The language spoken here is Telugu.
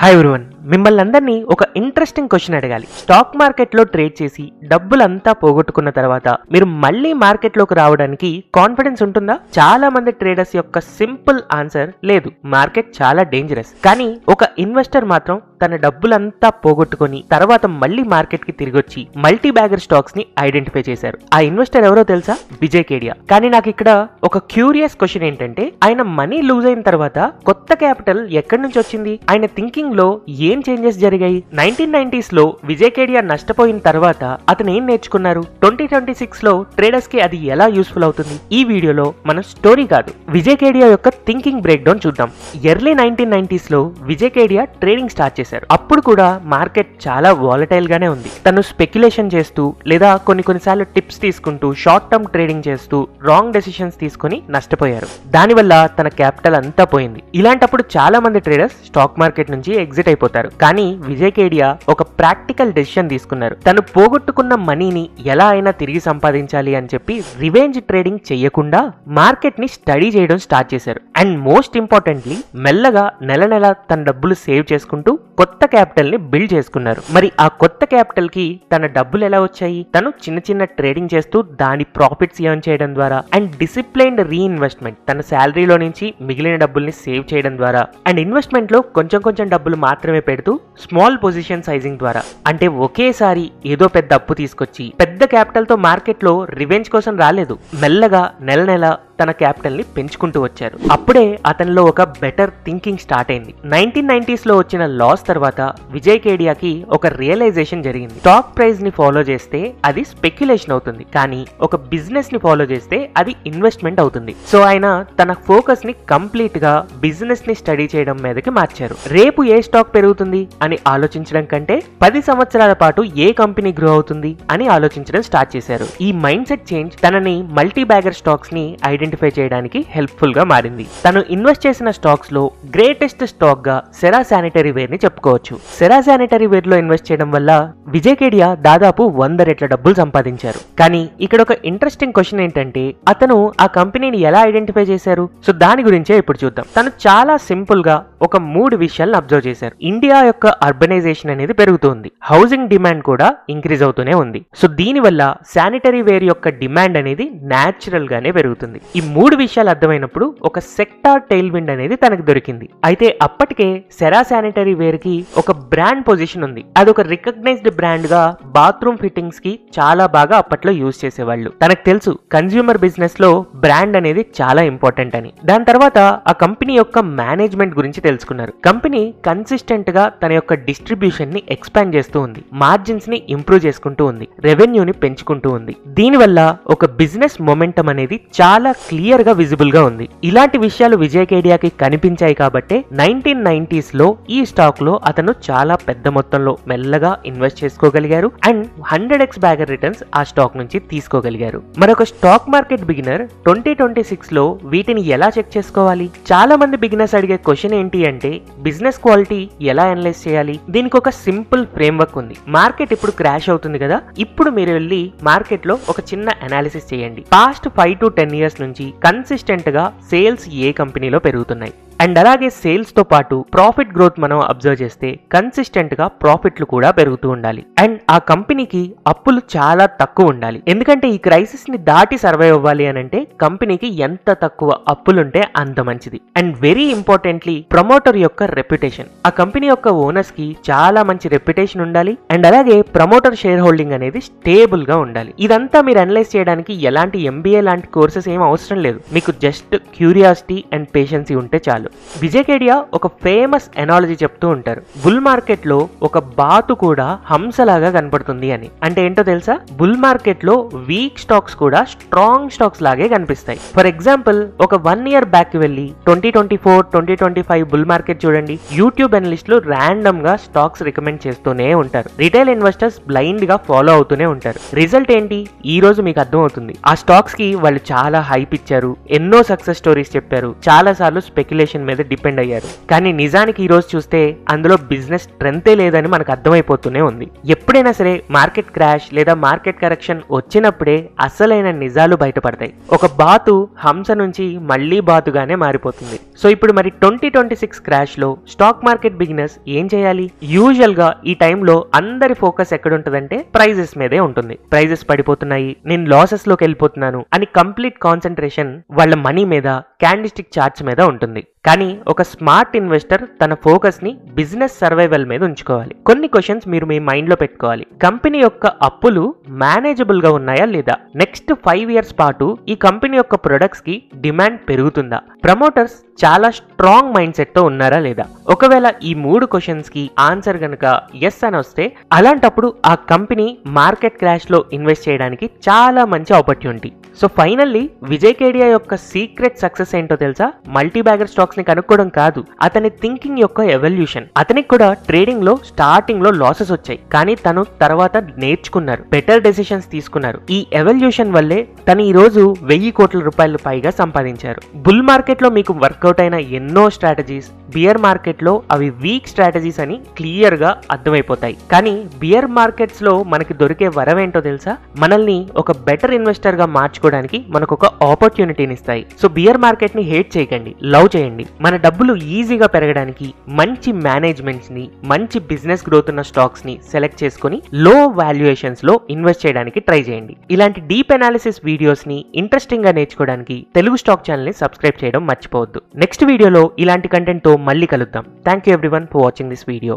హాయ్ ఎవ్రీవన్, మిమ్మల్ని అందరినీ ఒక ఇంట్రెస్టింగ్ క్వశ్చన్ అడగాలి. స్టాక్ మార్కెట్లో ట్రేడ్ చేసి డబ్బులంతా పోగొట్టుకున్న తర్వాత మీరు మళ్ళీ మార్కెట్లోకి రావడానికి కాన్ఫిడెన్స్ ఉంటుందా? చాలా మంది ట్రేడర్స్ యొక్క సింపుల్ ఆన్సర్ లేదు, మార్కెట్ చాలా డేంజరస్. కానీ ఒక ఇన్వెస్టర్ మాత్రం తన డబ్బులంతా పోగొట్టుకొని తర్వాత మళ్ళీ మార్కెట్ కి తిరిగి వచ్చి మల్టీ బ్యాగర్ స్టాక్స్ ని ఐడెంటిఫై చేశారు. ఆ ఇన్వెస్టర్ ఎవరో తెలుసా? విజయ్ కేడియా. కానీ నాకు ఇక్కడ ఒక క్యూరియస్ క్వశ్చన్ ఏంటంటే, ఆయన మనీ లూజ్ అయిన తర్వాత కొత్త క్యాపిటల్ ఎక్కడి నుంచి వచ్చింది? ఆయన థింకింగ్ లో ఏం చేంజెస్ జరిగాయి? 1990s లో విజయ్ కేడియా నష్టపోయిన తర్వాత అతను ఏం నేర్చుకున్నారు? 2026 లో ట్రేడర్స్ కి అది ఎలా యూస్ఫుల్ అవుతుంది? ఈ వీడియోలో మనం స్టోరీ కాదు, విజయ్ కేడియా యొక్క థింకింగ్ బ్రేక్ డౌన్ చూద్దాం. ఎర్లీ 1990s లో విజయ్ కేడియా ట్రేడింగ్ స్టార్ట్ చేశారు. అప్పుడు కూడా మార్కెట్ చాలా వాలటైల్ గానే ఉంది. తను స్పెక్యులేషన్ చేస్తూ లేదా కొన్నిసార్లు టిప్స్ తీసుకుంటూ షార్ట్ టర్మ్ ట్రేడింగ్ చేస్తూ రాంగ్ డెసిషన్స్ తీసుకుని నష్టపోయారు. దానివల్ల తన క్యాపిటల్ అంతా పోయింది. ఇలాంటప్పుడు చాలా మంది ట్రేడర్స్ స్టాక్ మార్కెట్ నుంచి ఎగ్జిట్ అయిపోతారు. కానీ విజయ్ కేడియా ఒక ప్రాక్టికల్ డెసిషన్ తీసుకున్నారు. తను పోగొట్టుకున్న మనీని ఎలా అయినా తిరిగి సంపాదించాలి అని చెప్పి రివెంజ్ ట్రేడింగ్ చేయకుండా మార్కెట్ ని స్టడీ చేయడం స్టార్ట్ చేశారు. అండ్ మోస్ట్ ఇంపార్టెంట్లీ మెల్లగా నెల తన డబ్బులు సేవ్ చేసుకుంటూ కొత్త క్యాపిటల్ ని బిల్డ్ చేసుకున్నారు. మరి ఆ కొత్త క్యాపిటల్ కి తన డబ్బులు ఎలా వచ్చాయి? తను చిన్న ట్రేడింగ్ చేస్తూ దాని ప్రాఫిట్స్ ఎర్న్ చేయడం ద్వారా అండ్ డిసిప్లైన్డ్ రీఇన్వెస్ట్మెంట్, తన శాలరీలో నుంచి మిగిలిన డబ్బుల్ని సేవ్ చేయడం ద్వారా అండ్ ఇన్వెస్ట్మెంట్ లో కొంచెం డబ్బులు మాత్రమే పెడుతూ స్మాల్ పొజిషన్ సైజింగ్ ద్వారా, అంటే ఒకేసారి ఏదో పెద్ద అప్పు తీసుకొచ్చి పెద్ద క్యాపిటల్ తో మార్కెట్ లో రివెంజ్ కోసం రాలేదు. మెల్లగా నెల తన క్యాపిటల్ ని పెంచుకుంటూ వచ్చారు. అప్పుడే అతనిలో ఒక బెటర్ థింకింగ్ స్టార్ట్ అయింది. 1990s లో వచ్చిన లాస్ తర్వాత విజయ్ కేడియాకి ఒక రియలైజేషన్ జరిగింది. స్టాక్ ప్రైస్ ని ఫాలో చేస్తే అది స్పెక్యులేషన్ అవుతుంది, కానీ ఒక బిజినెస్ ని ఫాలో చేస్తే అది ఇన్వెస్ట్మెంట్ అవుతుంది. సో ఆయన తన ఫోకస్ ని కంప్లీట్ గా బిజినెస్ ని స్టడీ చేయడం మీదకి మార్చారు. రేపు ఏ స్టాక్ పెరుగుతుంది అని ఆలోచించడం కంటే 10 సంవత్సరాల పాటు ఏ కంపెనీ గ్రో అవుతుంది అని ఆలోచించడం స్టార్ట్ చేశారు. ఈ మైండ్ సెట్ చేంజ్ తనని మల్టీ బ్యాగర్ స్టాక్స్ ని ఐడెంటిఫై చేయడానికి హెల్ప్ఫుల్ గా మారింది. తను ఇన్వెస్ట్ చేసిన స్టాక్స్ లో గ్రేటెస్ట్ స్టాక్ గా సెరా శానిటరీ వేర్ ని చెప్పుకోవచ్చు. సెరా శానిటరీ వేర్ లో ఇన్వెస్ట్ చేయడం వల్ల విజయ్ కేడియా దాదాపు 100 రెట్ల డబ్బులు సంపాదించారు. కానీ ఇక్కడ ఒక ఇంట్రెస్టింగ్ క్వశ్చన్ ఏంటంటే, అతను ఆ కంపెనీని ఎలా ఐడెంటిఫై చేశారు? సో దాని గురించే ఇప్పుడు చూద్దాం. తను చాలా సింపుల్ గా ఒక 3 విషయాలను అబ్జర్వ్ చేశారు. ఇండియా యొక్క అర్బనైజేషన్ అనేది పెరుగుతుంది, హౌసింగ్ డిమాండ్ కూడా ఇంక్రీజ్ అవుతూనే ఉంది. సో దీని వల్ల శానిటరీ వేర్ యొక్క డిమాండ్ అనేది న్యాచురల్ గానే పెరుగుతుంది. ఈ 3 విషయాలు అర్థమైనప్పుడు ఒక సెక్టార్ టైల్ విండ్ అనేది తనకు దొరికింది. అయితే అప్పటికే సెరా శానిటరీ వేర్ కి ఒక బ్రాండ్ పొజిషన్ ఉంది. అది ఒక రికగ్నైజ్డ్ బ్రాండ్ గా బాత్రూమ్ ఫిట్టింగ్స్ కి చాలా బాగా అప్పట్లో యూజ్ చేసేవాళ్ళు. తనకు తెలుసు కన్స్యూమర్ బిజినెస్ లో బ్రాండ్ అనేది చాలా ఇంపార్టెంట్ అని. దాని తర్వాత ఆ కంపెనీ యొక్క మేనేజ్మెంట్ గురించి తెలుసుకున్నారు. కంపెనీ కన్సిస్టెంట్ గా తన యొక్క డిస్ట్రిబ్యూషన్ ని ఎక్స్పాండ్ చేస్తూ ఉంది, మార్జిన్స్ ని ఇంప్రూవ్ చేసుకుంటూ ఉంది, రెవెన్యూని పెంచుకుంటూ ఉంది. దీనివల్ల ఒక బిజినెస్ మొమెంటం అనేది చాలా క్లియర్ గా విజిబుల్ గా ఉంది. ఇలాంటి విషయాలు విజయ్ కేడియాకి కనిపించాయి కాబట్టి 1990s లో ఈ స్టాక్ లో అతను చాలా పెద్ద మొత్తంలో మెల్లగా ఇన్వెస్ట్ చేసుకోగలిగారు అండ్ 100x బ్యాగర్ రిటర్న్స్ ఆ స్టాక్ నుంచి తీసుకోగలిగారు. మరొక స్టాక్ మార్కెట్ బిగినర్ 2026 లో వీటిని ఎలా చెక్ చేసుకోవాలి? చాలా మంది బిగినర్స్ అడిగే క్వశ్చన్ ఏంటి అంటే, బిజినెస్ క్వాలిటీ ఎలా అనలైజ్ చేయాలి? దీనికి ఒక సింపుల్ ఫ్రేమ్వర్క్ ఉంది. మార్కెట్ ఇప్పుడు క్రాష్ అవుతుంది కదా, ఇప్పుడు మీరు వెళ్ళి మార్కెట్ లో ఒక చిన్న అనాలిసిస్ చేయండి. పాస్ట్ 5 to 10 years నుంచి కన్సిస్టెంట్ గా సేల్స్ ఏ కంపెనీలో పెరుగుతున్నాయి అండ్ అలాగే సేల్స్ తో పాటు ప్రాఫిట్ గ్రోత్ మనం అబ్జర్వ్ చేస్తే కన్సిస్టెంట్ గా ప్రాఫిట్లు కూడా పెరుగుతూ ఉండాలి. అండ్ ఆ కంపెనీకి అప్పులు చాలా తక్కువ ఉండాలి. ఎందుకంటే ఈ క్రైసిస్ ని దాటి సర్వైవ్ అవ్వాలి అని అంటే కంపెనీకి ఎంత తక్కువ అప్పులుంటే అంత మంచిది. అండ్ వెరీ ఇంపార్టెంట్లీ ప్రమోటర్ యొక్క రెప్యుటేషన్, ఆ కంపెనీ యొక్క ఓనర్స్ కి చాలా మంచి రెప్యుటేషన్ ఉండాలి. అండ్ అలాగే ప్రమోటర్ షేర్ హోల్డింగ్ అనేది స్టేబుల్ గా ఉండాలి. ఇదంతా మీరు అనలైజ్ చేయడానికి ఎలాంటి MBA లాంటి కోర్సెస్ ఏం అవసరం లేదు. మీకు జస్ట్ క్యూరియాసిటీ అండ్ పేషెన్సీ ఉంటే చాలు. విజయ్ కేడియా ఒక ఫేమస్ ఎనాలజీ చెప్తూ ఉంటారు, బుల్ మార్కెట్ లో ఒక బాతు కూడా హంసలాగా కనపడుతుంది అని. అంటే ఏంటో తెలుసా? బుల్ మార్కెట్ లో వీక్ స్టాక్స్ కూడా స్ట్రాంగ్ స్టాక్స్ లాగే కనిపిస్తాయి. ఫర్ ఎగ్జాంపుల్ ఒక 1 year బ్యాక్ కి వెళ్ళి 2024, 2025 బుల్ మార్కెట్ చూడండి. యూట్యూబ్ అనలిస్టులు ర్యాండమ్ గా స్టాక్స్ రికమెండ్ చేస్తూనే ఉంటారు. రిటైల్ ఇన్వెస్టర్స్ బ్లైండ్ గా ఫాలో అవుతూనే ఉంటారు. రిజల్ట్ ఏంటి? ఈ రోజు మీకు అర్థం అవుతుంది. ఆ స్టాక్స్ కి వాళ్ళు చాలా హైప్ ఇచ్చారు, ఎన్నో సక్సెస్ స్టోరీస్ చెప్పారు, చాలా సార్లు స్పెక్యులేషన్ వాల్యుయేషన్ మీద డిపెండ్ అయ్యారు. కానీ నిజానికి ఈ రోజు చూస్తే అందులో బిజినెస్ స్ట్రెంతే లేదని మనకు అర్థమైపోతూనే ఉంది. ఎప్పుడైనా సరే మార్కెట్ క్రాష్ లేదా మార్కెట్ కరెక్షన్ వచ్చినప్పుడే అసలైన నిజాలు బయటపడతాయి. ఒక బాతు హంస నుంచి మళ్లీ బాతుగానే మారిపోతుంది. సో ఇప్పుడు మరి 2026 క్రాష్ లో స్టాక్ మార్కెట్ బిగినర్స్ ఏం చేయాలి? యూజువల్ గా ఈ టైంలో అందరి ఫోకస్ ఎక్కడుంటదంటే ప్రైజెస్ మీదే ఉంటుంది. ప్రైజెస్ పడిపోతున్నాయి, నేను లాసెస్ లోకి వెళ్ళిపోతున్నాను అని కంప్లీట్ కాన్సన్ట్రేషన్ వాళ్ళ మనీ మీద, క్యాండిస్టిక్ చార్ట్స్ మీద ఉంటుంది. కానీ ఒక స్మార్ట్ ఇన్వెస్టర్ తన ఫోకస్ ని బిజినెస్ సర్వైవల్ మీద ఉంచుకోవాలి. కొన్ని క్వశ్చన్స్ మీరు మీ మైండ్ లో పెట్టుకోవాలి. కంపెనీ యొక్క అప్పులు మేనేజబుల్ గా ఉన్నాయా లేదా? నెక్స్ట్ 5 years పాటు ఈ కంపెనీ యొక్క ప్రొడక్ట్స్ కి డిమాండ్ పెరుగుతుందా? ప్రమోటర్స్ చాలా స్ట్రాంగ్ మైండ్ సెట్ తో ఉన్నారా లేదా? ఒకవేళ ఈ 3 క్వశ్చన్స్ కి ఆన్సర్ గనుక ఎస్ అని వస్తే అలాంటప్పుడు ఆ కంపెనీ మార్కెట్ క్రాష్ లో ఇన్వెస్ట్ చేయడానికి చాలా మంచి opportunity. So finally Vijay Kedia యొక్క సీక్రెట్ సక్సెస్ ఏంటో తెలుసా? మల్టీ బ్యాగర్ స్టాక్స్ ని కనుక్కోవడం కాదు, అతని థింకింగ్ యొక్క ఎవల్యూషన్. అతనికి కూడా ట్రేడింగ్ లో స్టార్టింగ్ లో లాసెస్ వచ్చాయి, కానీ తను తర్వాత నేర్చుకున్నారు, బెటర్ డెసిషన్స్ తీసుకున్నారు. ఈ ఎవల్యూషన్ వల్లే తను ఈ రోజు 1000 కోట్ల రూపాయలు పైగా సంపాదించారు. బుల్ మార్కెట్ లో మీకు వర్కౌట్ అయిన ఎన్నో స్ట్రాటజీస్ బియర్ మార్కెట్ లో అవి వీక్ స్ట్రాటజీస్ అని క్లియర్ గా అర్థమైపోతాయి. కానీ బియర్ మార్కెట్స్ లో మనకి దొరికే వరం ఏంటో తెలుసా? మనల్ని ఒక బెటర్ ఇన్వెస్టర్ గా మార్చుకోవడానికి మనకు ఒక ఆపర్చునిటీని ఇస్తాయి. సో బియర్ మార్కెట్ ని హేట్ చేయకండి, లవ్ చేయండి. మన డబ్బులు ఈజీగా పెరగడానికి మంచి మేనేజ్మెంట్స్ ని, మంచి బిజినెస్ గ్రోత్ ఉన్న స్టాక్స్ ని సెలెక్ట్ చేసుకుని లో వాల్యుయేషన్స్ లో ఇన్వెస్ట్ చేయడానికి ట్రై చేయండి. ఇలాంటి డీప్ అనాలిసిస్ వీడియోస్ ని ఇంట్రెస్టింగ్ గా నేర్చుకోవడానికి తెలుగు స్టాక్ ఛానల్ ని సబ్స్క్రైబ్ చేయడం మర్చిపోవద్దు. నెక్స్ట్ వీడియోలో ఇలాంటి కంటెంట్ తో మళ్ళీ కలుద్దాం. Thank you everyone for watching this video.